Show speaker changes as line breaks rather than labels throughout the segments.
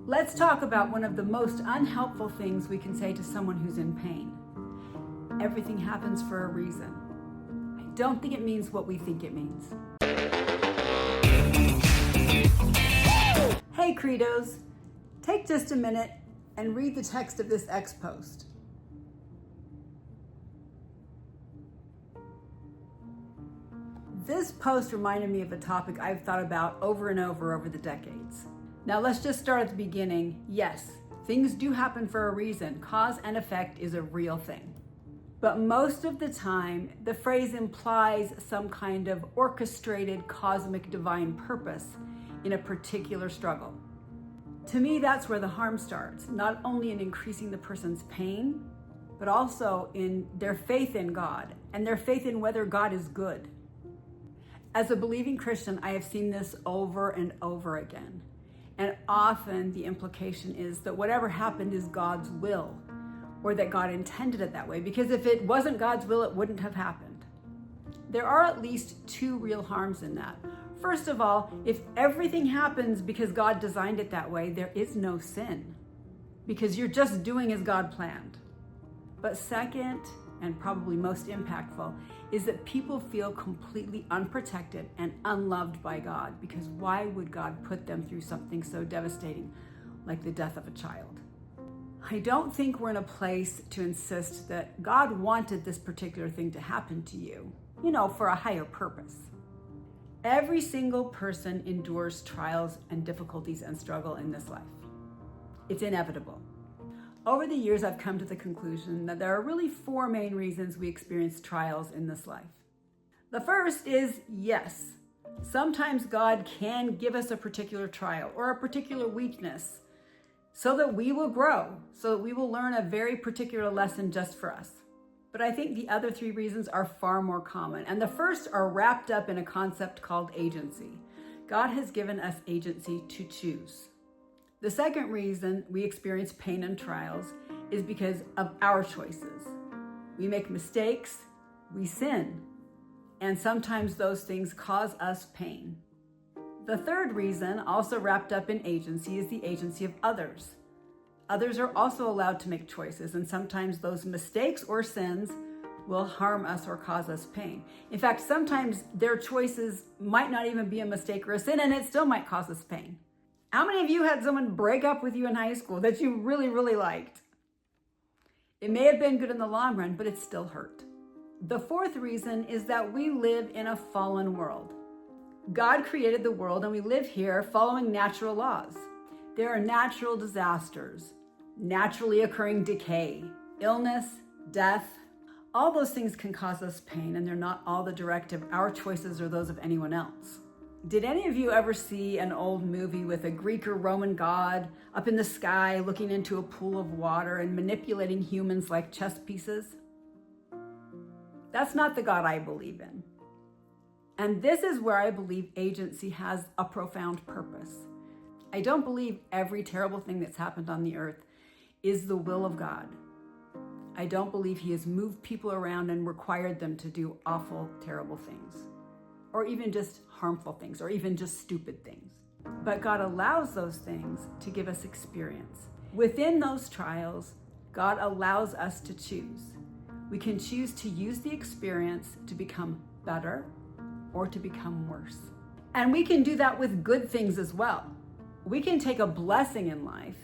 Let's talk about one of the most unhelpful things we can say to someone who's in pain. Everything happens for a reason. I don't think it means what we think it means. Hey Credos, take just a minute and read the text of this X post. This post reminded me of a topic I've thought about over and over the decades. Now let's just start at the beginning. Yes, things do happen for a reason. Cause and effect is a real thing. But most of the time, the phrase implies some kind of orchestrated cosmic divine purpose in a particular struggle. To me, that's where the harm starts, not only in increasing the person's pain, but also in their faith in God and their faith in whether God is good. As a believing Christian, I have seen this over and over again. And often the implication is that whatever happened is God's will, or that God intended it that way, because if it wasn't God's will, it wouldn't have happened. There are at least two real harms in that. First of all, if everything happens because God designed it that way, there is no sin, because you're just doing as God planned. But second, and probably most impactful, is that people feel completely unprotected and unloved by God, because why would God put them through something so devastating like the death of a child? I don't think we're in a place to insist that God wanted this particular thing to happen to you, for a higher purpose. Every single person endures trials and difficulties and struggle in this life. It's inevitable. Over the years, I've come to the conclusion that there are really four main reasons we experience trials in this life. The first is, yes, sometimes God can give us a particular trial or a particular weakness so that we will grow, so that we will learn a very particular lesson just for us. But I think the other three reasons are far more common. And the first are wrapped up in a concept called agency. God has given us agency to choose. The second reason we experience pain and trials is because of our choices. We make mistakes, we sin, and sometimes those things cause us pain. The third reason, also wrapped up in agency, is the agency of others. Others are also allowed to make choices, and sometimes those mistakes or sins will harm us or cause us pain. In fact, sometimes their choices might not even be a mistake or a sin, and it still might cause us pain. How many of you had someone break up with you in high school that you really, really liked? It may have been good in the long run, but it still hurt. The fourth reason is that we live in a fallen world. God created the world and we live here following natural laws. There are natural disasters, naturally occurring decay, illness, death. All those things can cause us pain, and they're not all the direct of our choices or those of anyone else. Did any of you ever see an old movie with a Greek or Roman god up in the sky looking into a pool of water and manipulating humans like chess pieces? That's not the God I believe in. And this is where I believe agency has a profound purpose. I don't believe every terrible thing that's happened on the earth is the will of God. I don't believe he has moved people around and required them to do awful, terrible things, or even just harmful things, or even just stupid things. But God allows those things to give us experience. Within those trials, God allows us to choose. We can choose to use the experience to become better or to become worse. And we can do that with good things as well. We can take a blessing in life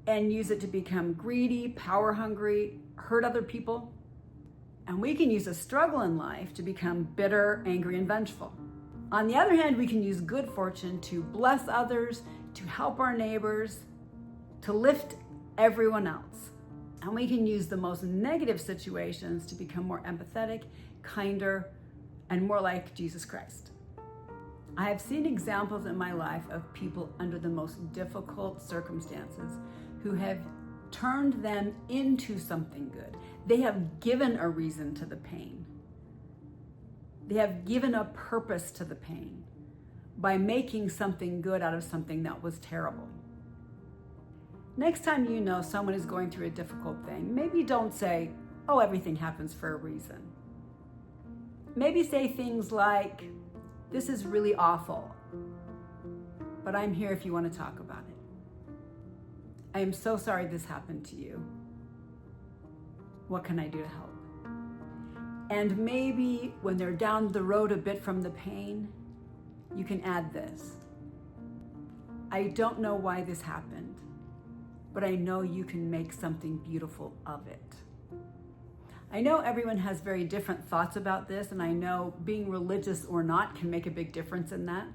and use it to become greedy, power hungry, hurt other people. And we can use a struggle in life to become bitter, angry, and vengeful. On the other hand, we can use good fortune to bless others, to help our neighbors, to lift everyone else. And we can use the most negative situations to become more empathetic, kinder, and more like Jesus Christ. I have seen examples in my life of people under the most difficult circumstances who have turned them into something good. They have given a reason to the pain. They have given a purpose to the pain by making something good out of something that was terrible. Next time you know someone is going through a difficult thing, maybe don't say, "Oh, everything happens for a reason." Maybe say things like, "This is really awful, but I'm here if you want to talk about it." I am so sorry this happened to you. What can I do to help? And maybe when they're down the road a bit from the pain, you can add this. I don't know why this happened, but I know you can make something beautiful of it. I know everyone has very different thoughts about this, and I know being religious or not can make a big difference in that.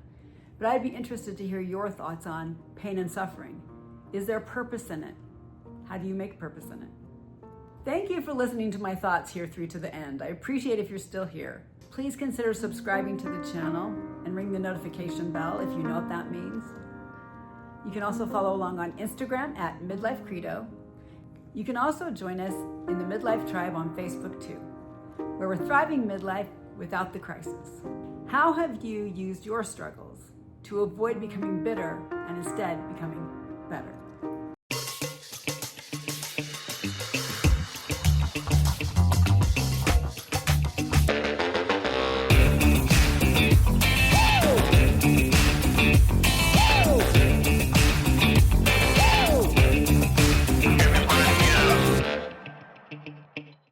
But I'd be interested to hear your thoughts on pain and suffering. Is there purpose in it? How do you make purpose in it? Thank you for listening to my thoughts here through to the end. I appreciate if you're still here. Please consider subscribing to the channel and ring the notification bell if you know what that means. You can also follow along on Instagram at Midlife Credo. You can also join us in the Midlife Tribe on Facebook too, where we're thriving midlife without the crisis. How have you used your struggles to avoid becoming bitter and instead becoming